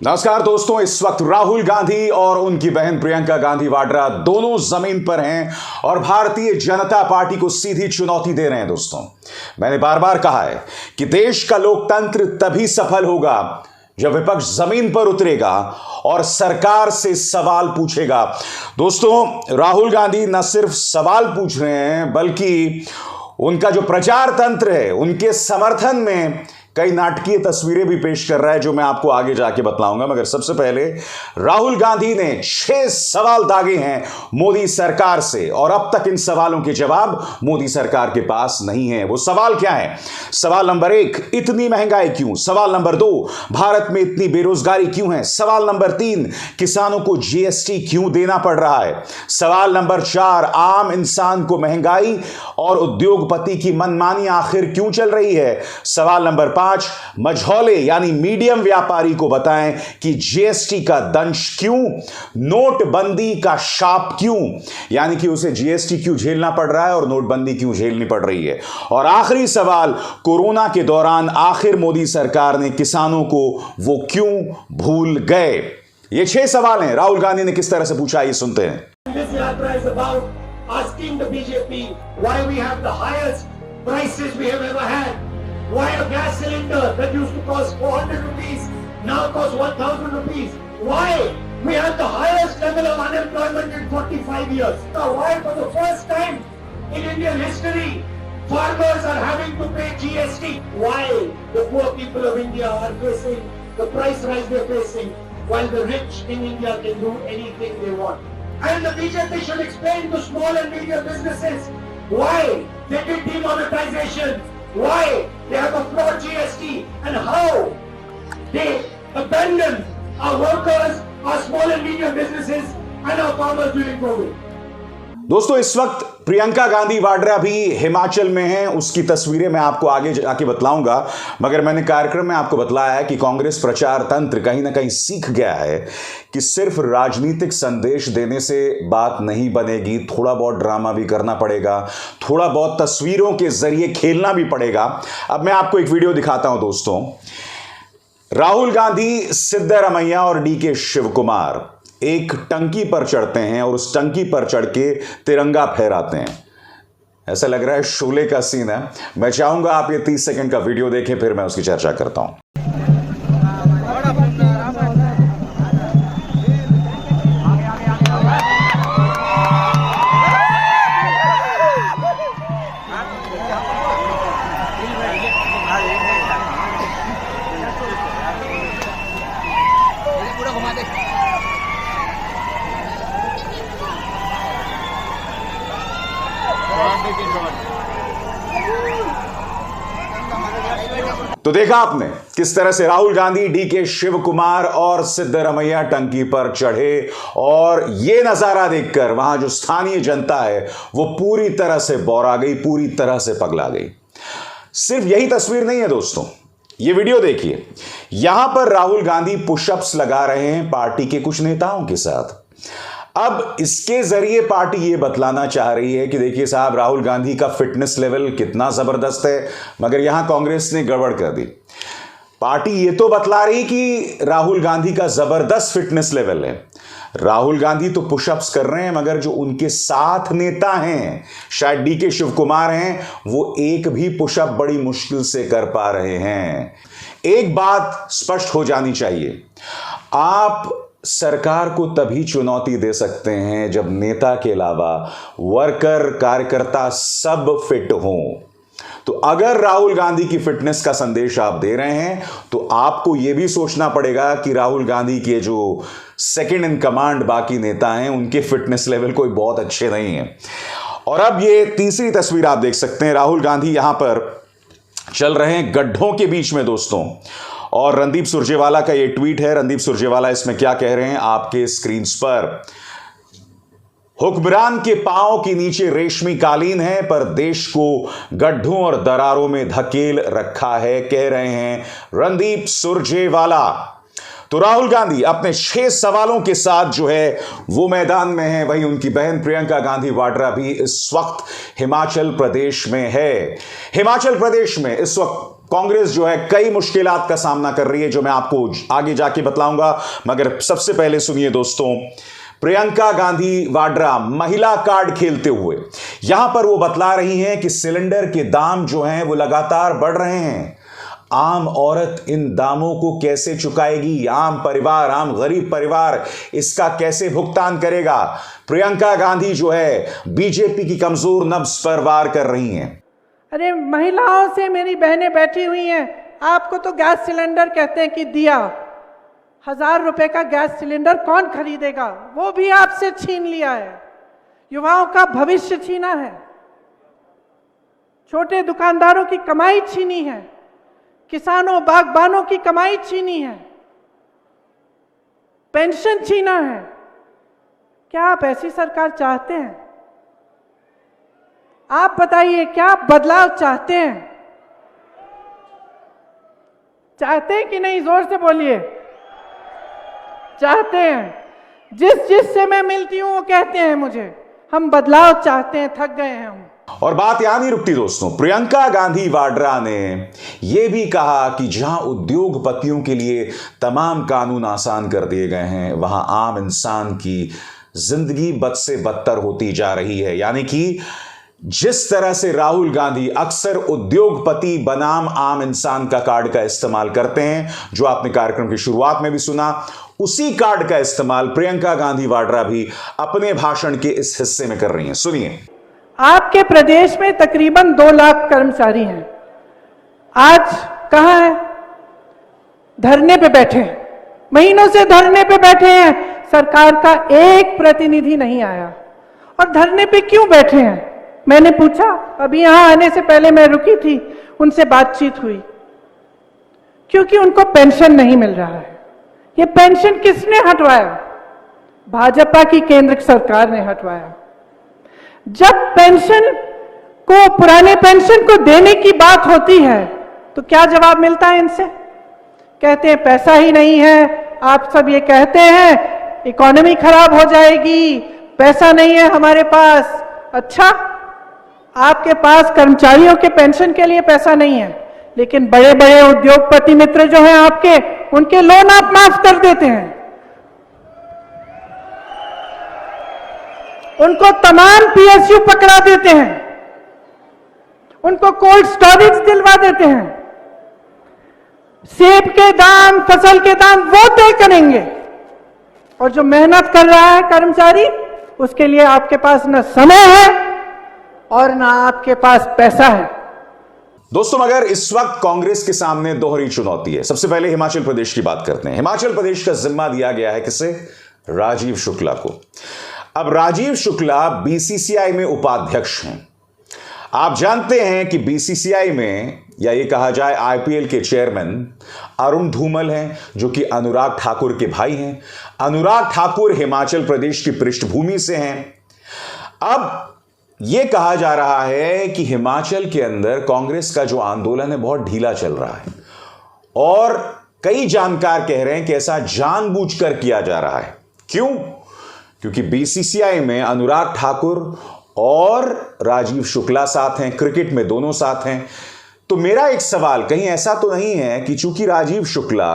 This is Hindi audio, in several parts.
नमस्कार दोस्तों, इस वक्त राहुल गांधी और उनकी बहन प्रियंका गांधी वाड्रा दोनों जमीन पर हैं और भारतीय जनता पार्टी को सीधी चुनौती दे रहे हैं। दोस्तों, मैंने बार बार कहा है कि देश का लोकतंत्र तभी सफल होगा जब विपक्ष जमीन पर उतरेगा और सरकार से सवाल पूछेगा। दोस्तों, राहुल गांधी न सिर्फ सवाल पूछ रहे हैं बल्कि उनका जो प्रचार तंत्र है उनके समर्थन में कई नाटकीय तस्वीरें भी पेश कर रहा है, जो मैं आपको आगे जाके बतलाऊंगा। मगर सबसे पहले राहुल गांधी ने 6 सवाल दागे हैं मोदी सरकार से और अब तक इन सवालों के जवाब मोदी सरकार के पास नहीं है। वो सवाल क्या है? सवाल नंबर 1, इतनी महंगाई क्यों? सवाल नंबर 2, भारत में इतनी बेरोजगारी क्यों है? सवाल नंबर 3, किसानों को जीएसटी क्यों देना पड़ रहा है? सवाल नंबर 4, आम इंसान को महंगाई और उद्योगपति की मनमानी आखिर क्यों चल रही है? सवाल नंबर 5, मझौले यानी मीडियम व्यापारी को बताएं कि जीएसटी का दंश क्यों, नोटबंदी का शाप क्यों, यानी कि उसे जीएसटी क्यों झेलना पड़ रहा है और नोटबंदी क्यों झेलनी पड़ रही है? और आखिरी सवाल, कोरोना के दौरान आखिर मोदी सरकार ने किसानों को वो क्यों भूल गए? ये 6 सवाल हैं। राहुल गांधी ने किस तरह से पूछा, ये सुनते हैं। Why a gas cylinder that used to cost 400 rupees now costs 1,000 rupees? Why we have the highest level of unemployment in 45 years? Why for the first time in Indian history farmers are having to pay GST? Why the poor people of India are facing the price rise they're facing while the rich in India can do anything they want? And the BJP should explain to small and medium businesses why they did demonetization, why they have a flawed GST, and how they abandon our workers, our small and medium businesses and our farmers during COVID. दोस्तों, इस वक्त प्रियंका गांधी वाड्रा भी हिमाचल में हैं। उसकी तस्वीरें मैं आपको आगे जाके बतलाऊंगा। मगर मैंने कार्यक्रम में आपको बतलाया है कि कांग्रेस प्रचार तंत्र कहीं ना कहीं सीख गया है कि सिर्फ राजनीतिक संदेश देने से बात नहीं बनेगी, थोड़ा बहुत ड्रामा भी करना पड़ेगा, थोड़ा बहुत तस्वीरों के जरिए खेलना भी पड़ेगा। अब मैं आपको एक वीडियो दिखाता हूं। दोस्तों, राहुल गांधी, सिद्धरमैया और डीके शिव कुमार एक टंकी पर चढ़ते हैं और उस टंकी पर चढ़ के तिरंगा फहराते हैं। ऐसा लग रहा है शोले का सीन है। मैं चाहूंगा आप ये 30 सेकंड का वीडियो देखें, फिर मैं उसकी चर्चा करता हूं। तो देखा आपने किस तरह से राहुल गांधी, डीके शिव कुमार और सिद्धरमैया टंकी पर चढ़े, और ये नजारा देखकर वहां जो स्थानीय जनता है वो पूरी तरह से बौरा गई, पूरी तरह से पगला गई। सिर्फ यही तस्वीर नहीं है दोस्तों, ये वीडियो देखिए। यहां पर राहुल गांधी पुशअप्स लगा रहे हैं पार्टी के कुछ नेताओं के साथ। अब इसके जरिए पार्टी ये बतलाना चाह रही है कि देखिए साहब, राहुल गांधी का फिटनेस लेवल कितना जबरदस्त है। मगर यहां कांग्रेस ने गड़बड़ कर दी। पार्टी ये तो बतला रही कि राहुल गांधी का जबरदस्त फिटनेस लेवल है, राहुल गांधी तो पुशअप्स कर रहे हैं, मगर जो उनके साथ नेता हैं, शायद डीके शिव कुमार हैं, वो एक भी पुशअप बड़ी मुश्किल से कर पा रहे हैं। एक बात स्पष्ट हो जानी चाहिए, आप सरकार को तभी चुनौती दे सकते हैं जब नेता के अलावा वर्कर, कार्यकर्ता सब फिट हों। तो अगर राहुल गांधी की फिटनेस का संदेश आप दे रहे हैं तो आपको यह भी सोचना पड़ेगा कि राहुल गांधी के जो सेकंड इन कमांड बाकी नेता हैं उनके फिटनेस लेवल कोई बहुत अच्छे नहीं है। और अब ये तीसरी तस्वीर आप देख सकते हैं। राहुल गांधी यहां पर चल रहे हैं गड्ढों के बीच में दोस्तों, और रणदीप सुरजेवाला का ये ट्वीट है। रणदीप सुरजेवाला इसमें क्या कह रहे हैं आपके स्क्रीन पर। हुक्मरान के पांव के नीचे रेशमी कालीन है, पर देश को गड्ढों और दरारों में धकेल रखा है, कह रहे हैं रणदीप सुरजेवाला। तो राहुल गांधी अपने 6 सवालों के साथ जो है वो मैदान में है। वहीं उनकी बहन प्रियंका गांधी वाड्रा भी इस वक्त हिमाचल प्रदेश में है। हिमाचल प्रदेश में इस वक्त कांग्रेस जो है कई मुश्किलात का सामना कर रही है, जो मैं आपको आगे जाके बतलाऊंगा। मगर सबसे पहले सुनिए दोस्तों, प्रियंका गांधी वाड्रा महिला कार्ड खेलते हुए यहां पर वो बतला रही हैं कि सिलेंडर के दाम जो हैं वो लगातार बढ़ रहे हैं। आम औरत इन दामों को कैसे चुकाएगी? आम परिवार, आम गरीब परिवार इसका कैसे भुगतान करेगा? प्रियंका गांधी जो है बीजेपी की कमजोर नब्ज पर वार कर रही हैं। अरे महिलाओं से मेरी बहनें बैठी हुई हैं, आपको तो गैस सिलेंडर कहते हैं कि दिया, 1000 रुपए का गैस सिलेंडर कौन खरीदेगा? वो भी आपसे छीन लिया है। युवाओं का भविष्य छीना है, छोटे दुकानदारों की कमाई छीनी है, किसानों बागबानों की कमाई छीनी है, पेंशन छीना है। क्या आप ऐसी सरकार चाहते हैं? आप बताइए, क्या आप बदलाव चाहते हैं? चाहते हैं कि नहीं? जोर से बोलिए। चाहते हैं। जिस से मैं मिलती हूं वो कहते हैं मुझे हम बदलाव चाहते हैं, थक गए हैं हम। और बात यहां नहीं रुकती दोस्तों, प्रियंका गांधी वाड्रा ने यह भी कहा कि जहां उद्योगपतियों के लिए तमाम कानून आसान कर दिए गए हैं, वहां आम इंसान की जिंदगी बद से बदतर होती जा रही है। यानी कि जिस तरह से राहुल गांधी अक्सर उद्योगपति बनाम आम इंसान का कार्ड का इस्तेमाल करते हैं, जो आपने कार्यक्रम की शुरुआत में भी सुना, उसी कार्ड का इस्तेमाल प्रियंका गांधी वाड्रा भी अपने भाषण के इस हिस्से में कर रही हैं। सुनिए। आपके प्रदेश में तकरीबन 2 लाख कर्मचारी हैं। आज कहां है? धरने पे बैठे हैं, महीनों से धरने पे बैठे हैं। सरकार का एक प्रतिनिधि नहीं आया। और धरने पे क्यों बैठे हैं? मैंने पूछा, अभी यहां आने से पहले मैं रुकी थी, उनसे बातचीत हुई। क्योंकि उनको पेंशन नहीं मिल रहा है। ये पेंशन किसने हटवाया? भाजपा की केंद्र सरकार ने हटवाया। जब पेंशन को, पुराने पेंशन को देने की बात होती है तो क्या जवाब मिलता है इनसे? कहते हैं पैसा ही नहीं है। आप सब ये कहते हैं इकोनॉमी खराब हो जाएगी, पैसा नहीं है हमारे पास। अच्छा, आपके पास कर्मचारियों के पेंशन के लिए पैसा नहीं है, लेकिन बड़े बड़े उद्योगपति मित्र जो हैं आपके, उनके लोन आप माफ कर देते हैं। उनको तमाम पीएसयू पकड़ा देते हैं, उनको कोल्ड स्टोरेज दिलवा देते हैं। सेब के दाम, फसल के दाम वो तय करेंगे। और जो मेहनत कर रहा है कर्मचारी, उसके लिए आपके पास न समय है और ना आपके पास पैसा है। दोस्तों, मगर इस वक्त कांग्रेस के सामने दोहरी चुनौती है। सबसे पहले हिमाचल प्रदेश की बात करते हैं। हिमाचल प्रदेश का जिम्मा दिया गया है किसे? राजीव शुक्ला को। अब राजीव शुक्ला बीसीसीआई में उपाध्यक्ष हैं। आप जानते हैं कि बीसीसीआई में, या ये कहा जाए आईपीएल के चेयरमैन अरुण धूमल हैं, जो कि अनुराग ठाकुर के भाई हैं। अनुराग ठाकुर हिमाचल प्रदेश की पृष्ठभूमि से हैं। अब यह कहा जा रहा है कि हिमाचल के अंदर कांग्रेस का जो आंदोलन है बहुत ढीला चल रहा है, और कई जानकार कह रहे हैं कि ऐसा जानबूझकर किया जा रहा है। क्यों? क्योंकि बीसीसीआई में अनुराग ठाकुर और राजीव शुक्ला साथ हैं, क्रिकेट में दोनों साथ हैं। तो मेरा एक सवाल, कहीं ऐसा तो नहीं है कि चूंकि राजीव शुक्ला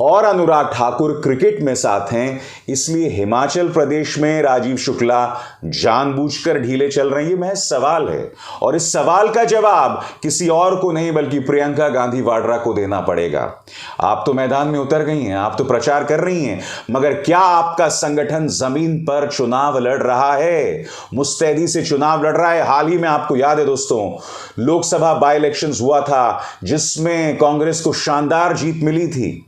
और अनुराग ठाकुर क्रिकेट में साथ हैं, इसलिए हिमाचल प्रदेश में राजीव शुक्ला जानबूझकर ढीले चल रहे हैं? ये महज सवाल है, और इस सवाल का जवाब किसी और को नहीं बल्कि प्रियंका गांधी वाड्रा को देना पड़ेगा। आप तो मैदान में उतर गई हैं, आप तो प्रचार कर रही हैं, मगर क्या आपका संगठन जमीन पर चुनाव लड़ रहा है? मुस्तैदी से चुनाव लड़ रहा है? हाल ही में आपको याद है दोस्तों, लोकसभा बाई इलेक्शंस हुआ था जिसमें कांग्रेस को शानदार जीत मिली थी।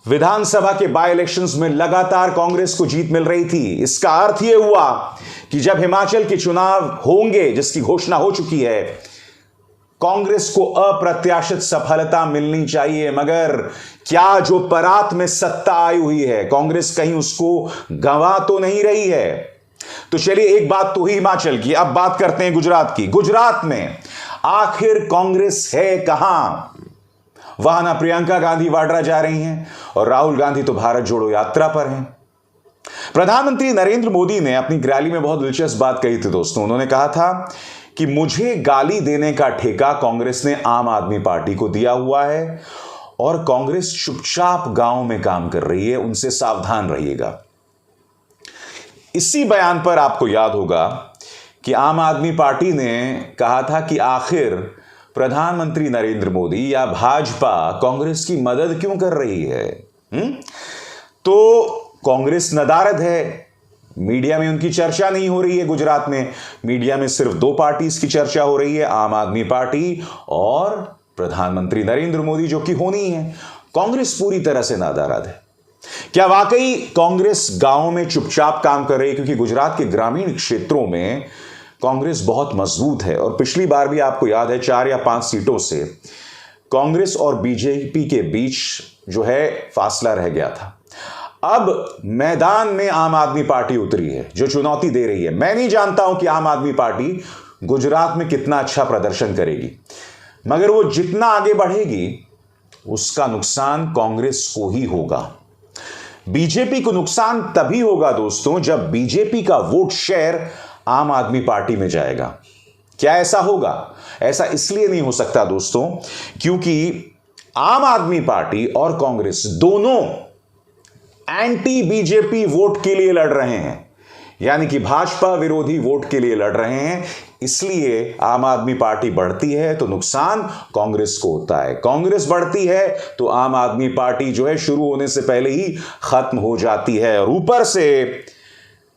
विधानसभा के बाई इलेक्शंस में लगातार कांग्रेस को जीत मिल रही थी। इसका अर्थ यह हुआ कि जब हिमाचल के चुनाव होंगे, जिसकी घोषणा हो चुकी है, कांग्रेस को अप्रत्याशित सफलता मिलनी चाहिए। मगर क्या जो परात में सत्ता आई हुई है, कांग्रेस कहीं उसको गंवा तो नहीं रही है? तो चलिए, एक बात तो हुई हिमाचल की, अब बात करते हैं गुजरात की। गुजरात में आखिर कांग्रेस है कहां? वहां ना प्रियंका गांधी वाड्रा जा रही हैं, और राहुल गांधी तो भारत जोड़ो यात्रा पर हैं। प्रधानमंत्री नरेंद्र मोदी ने अपनी रैली में बहुत दिलचस्प बात कही थी दोस्तों। उन्होंने कहा था कि मुझे गाली देने का ठेका कांग्रेस ने आम आदमी पार्टी को दिया हुआ है और कांग्रेस चुपचाप गांव में काम कर रही है, उनसे सावधान रहिएगा। इसी बयान पर आपको याद होगा कि आम आदमी पार्टी ने कहा था कि आखिर प्रधानमंत्री नरेंद्र मोदी या भाजपा कांग्रेस की मदद क्यों कर रही है? तो कांग्रेस नदारद है, मीडिया में उनकी चर्चा नहीं हो रही है। गुजरात में मीडिया में सिर्फ दो पार्टीज की चर्चा हो रही है, आम आदमी पार्टी और प्रधानमंत्री नरेंद्र मोदी, जो कि होनी है। कांग्रेस पूरी तरह से नादारद है। क्या वाकई कांग्रेस गांव में चुपचाप काम कर रही है? क्योंकि गुजरात के ग्रामीण क्षेत्रों में कांग्रेस बहुत मजबूत है और पिछली बार भी आपको याद है 4 या 5 सीटों से कांग्रेस और बीजेपी के बीच जो है फासला रह गया था। अब मैदान में आम आदमी पार्टी उतरी है, जो चुनौती दे रही है। मैं नहीं जानता हूं कि आम आदमी पार्टी गुजरात में कितना अच्छा प्रदर्शन करेगी, मगर वो जितना आगे बढ़ेगी उसका नुकसान कांग्रेस को ही होगा। बीजेपी को नुकसान तभी होगा दोस्तों जब बीजेपी का वोट शेयर आम आदमी पार्टी में जाएगा। क्या ऐसा होगा? ऐसा इसलिए नहीं हो सकता दोस्तों क्योंकि आम आदमी पार्टी और कांग्रेस दोनों एंटी बीजेपी वोट के लिए लड़ रहे हैं, यानी कि भाजपा विरोधी वोट के लिए लड़ रहे हैं। इसलिए आम आदमी पार्टी बढ़ती है तो नुकसान कांग्रेस को होता है, कांग्रेस बढ़ती है तो आम आदमी पार्टी जो है शुरू होने से पहले ही खत्म हो जाती है। और ऊपर से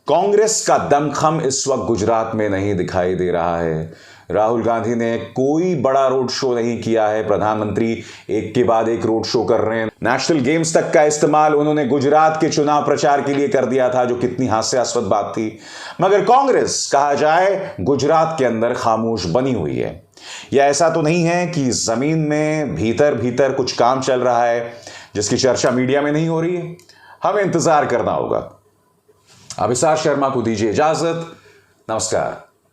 कांग्रेस का दमखम इस वक्त गुजरात में नहीं दिखाई दे रहा है। राहुल गांधी ने कोई बड़ा रोड शो नहीं किया है, प्रधानमंत्री एक के बाद एक रोड शो कर रहे हैं। नेशनल गेम्स तक का इस्तेमाल उन्होंने गुजरात के चुनाव प्रचार के लिए कर दिया था, जो कितनी हास्यास्पद बात थी। मगर कांग्रेस कहा जाए गुजरात के अंदर खामोश बनी हुई है। यह ऐसा तो नहीं है कि जमीन में भीतर भीतर कुछ काम चल रहा है जिसकी चर्चा मीडिया में नहीं हो रही है। हमें इंतजार करना होगा। अभिसार शर्मा को दीजिए इजाजत। नमस्कार।